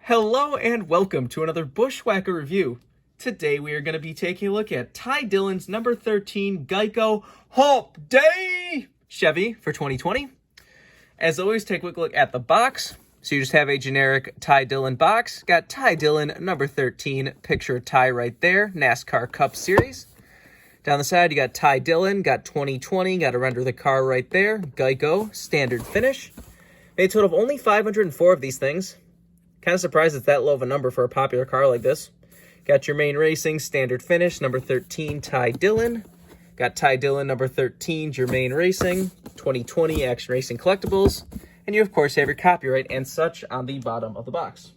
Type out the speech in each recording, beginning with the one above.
Hello and welcome to another Bushwhacker review. Today we are going to be taking a look at Ty Dillon's number 13 Geico Hump Day Chevy for 2020. As always, take a quick look at the box. So you just have a generic Ty Dillon box. Got Ty Dillon number 13, picture of Ty right there, NASCAR Cup Series. Down the side you got Ty Dillon, got 2020, got to render the car right there, Geico, standard finish. Made a total of only 504 of these things. Kind of surprised it's that low of a number for a popular car like this. Got your main racing, standard finish, number 13, Ty Dillon. Got Ty Dillon, number 13, Germain Racing, 2020 Action Racing Collectibles. And you, of course, have your copyright and such on the bottom of the box.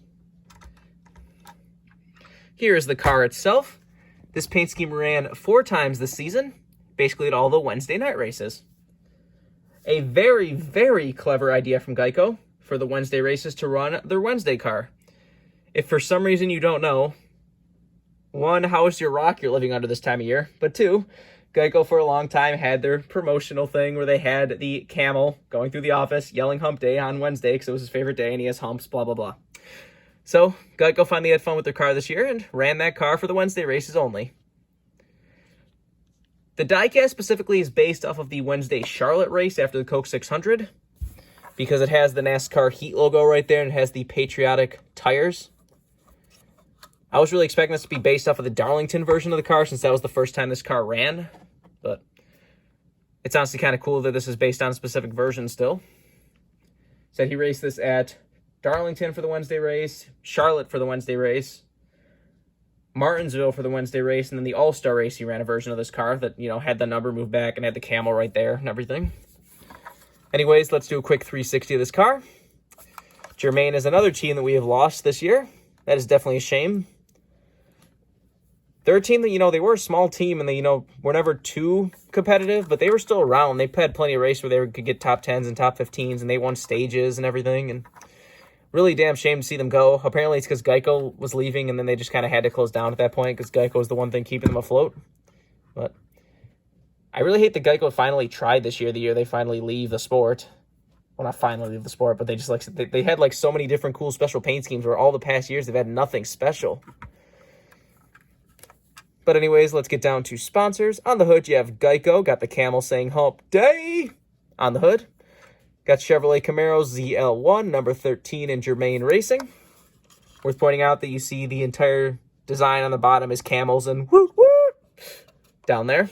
Here is the car itself. This paint scheme ran 4 times this season, basically at all the Wednesday night races. A very, very clever idea from Geico for the Wednesday races to run their Wednesday car. If for some reason you don't know, 1, how is your rock you're living under this time of year? But 2, Geico for a long time had their promotional thing where they had the camel going through the office yelling Hump Day on Wednesday because it was his favorite day and he has humps, blah, blah, blah. So Geico finally had fun with their car this year and ran that car for the Wednesday races only. The diecast specifically is based off of the Wednesday Charlotte race after the Coke 600. Because it has the NASCAR Heat logo right there and it has the patriotic tires. I was really expecting this to be based off of the Darlington version of the car since that was the first time this car ran. But it's honestly kind of cool that this is based on a specific version still. Said he raced this at Darlington for the Wednesday race, Charlotte for the Wednesday race, Martinsville for the Wednesday race, and then the All-Star race he ran a version of this car that, had the number moved back and had the camel right there and everything. Anyways, let's do a quick 360 of this car. Germain is another team that we have lost this year. That is definitely a shame. They're a team that, they were a small team and they, were never too competitive, but they were still around. They had plenty of races where they could get top 10s and top 15s and they won stages and everything. And really damn shame to see them go. Apparently it's because Geico was leaving and then they just kind of had to close down at that point because Geico was the one thing keeping them afloat. But I really hate that Geico finally tried this year, the year they finally leave the sport. Well, not finally leave the sport, but they just they had so many different cool special paint schemes where all the past years they've had nothing special. But anyways, let's get down to sponsors. On the hood, you have Geico, got the camel saying Hump Day on the hood. Got Chevrolet Camaro ZL1, number 13 in Germain Racing. Worth pointing out that you see the entire design on the bottom is camels and woot woot down there.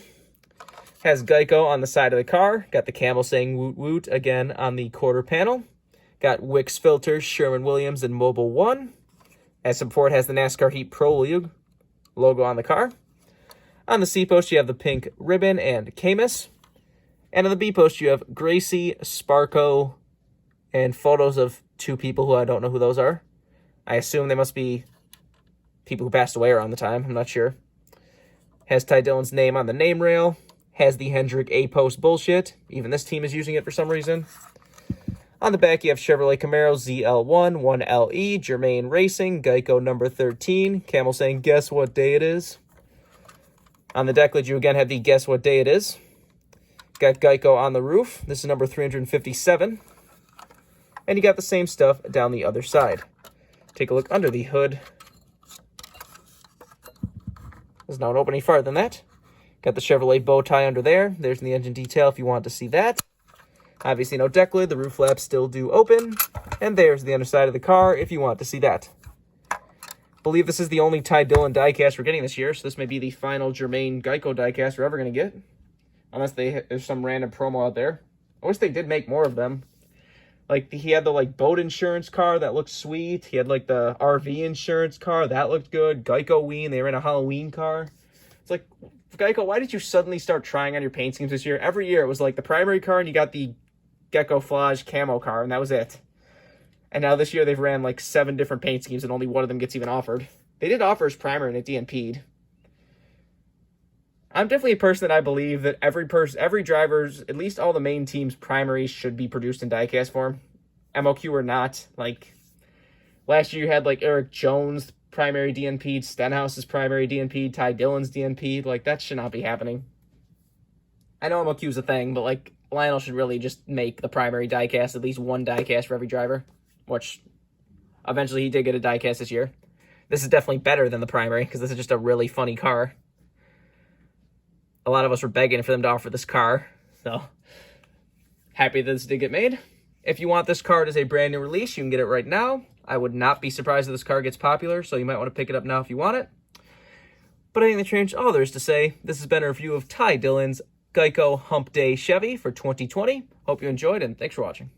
Has Geico on the side of the car. Got the camel saying woot woot again on the quarter panel. Got Wix filters, Sherwin-Williams, and Mobil 1. As support has the NASCAR Heat Pro League logo on the car. On the C post you have the pink ribbon and Camus. And on the B post you have Gracie, Sparko, and photos of 2 people who I don't know who those are. I assume they must be people who passed away around the time. I'm not sure. Has Ty Dillon's name on the name rail. Has the Hendrick A-post bullshit. Even this team is using it for some reason. On the back, you have Chevrolet Camaro ZL1, 1LE, Germain Racing, Geico number 13. Camel saying, guess what day it is. On the deck lid, you again have the guess what day it is. Got Geico on the roof. This is number 357. And you got the same stuff down the other side. Take a look under the hood. Does not open any farther than that. Got the Chevrolet bow tie under there. There's the engine detail if you want to see that. Obviously no deck lid. The roof flaps still do open. And there's the underside of the car if you want to see that. I believe this is the only Ty Dillon diecast we're getting this year. So this may be the final Germain Geico diecast we're ever going to get. Unless there's some random promo out there. I wish they did make more of them. He had the boat insurance car that looked sweet. He had the RV insurance car. That looked good. Geico Ween. They ran a Halloween car. It's Geico, why did you suddenly start trying on your paint schemes this year? Every year it was the primary car and you got the Gecko Flage camo car and that was it. And now this year they've ran 7 different paint schemes and only one of them gets even offered. They did offer his primary and it DNP'd. I'm definitely a person that I believe that every driver's, at least all the main team's primaries should be produced in diecast form. MOQ or not. Last year you had Eric Jones' primary DNP'd, Stenhouse's primary DNP'd, Ty Dillon's DNP'd. That should not be happening. I know MOQ is a thing, but Lionel should really just make the primary diecast, at least one diecast for every driver, which Eventually, he did get a diecast this year. This is definitely better than the primary because this is just a really funny car. A lot of us were begging for them to offer this car, so happy that this did get made. If you want this card as a brand new release, you can get it right now. I would not be surprised if this car gets popular, so you might want to pick it up now if you want it. But anything that changed, all there is to say, this has been a review of Ty Dillon's Geico Hump Day Chevy for 2020. Hope you enjoyed, and thanks for watching.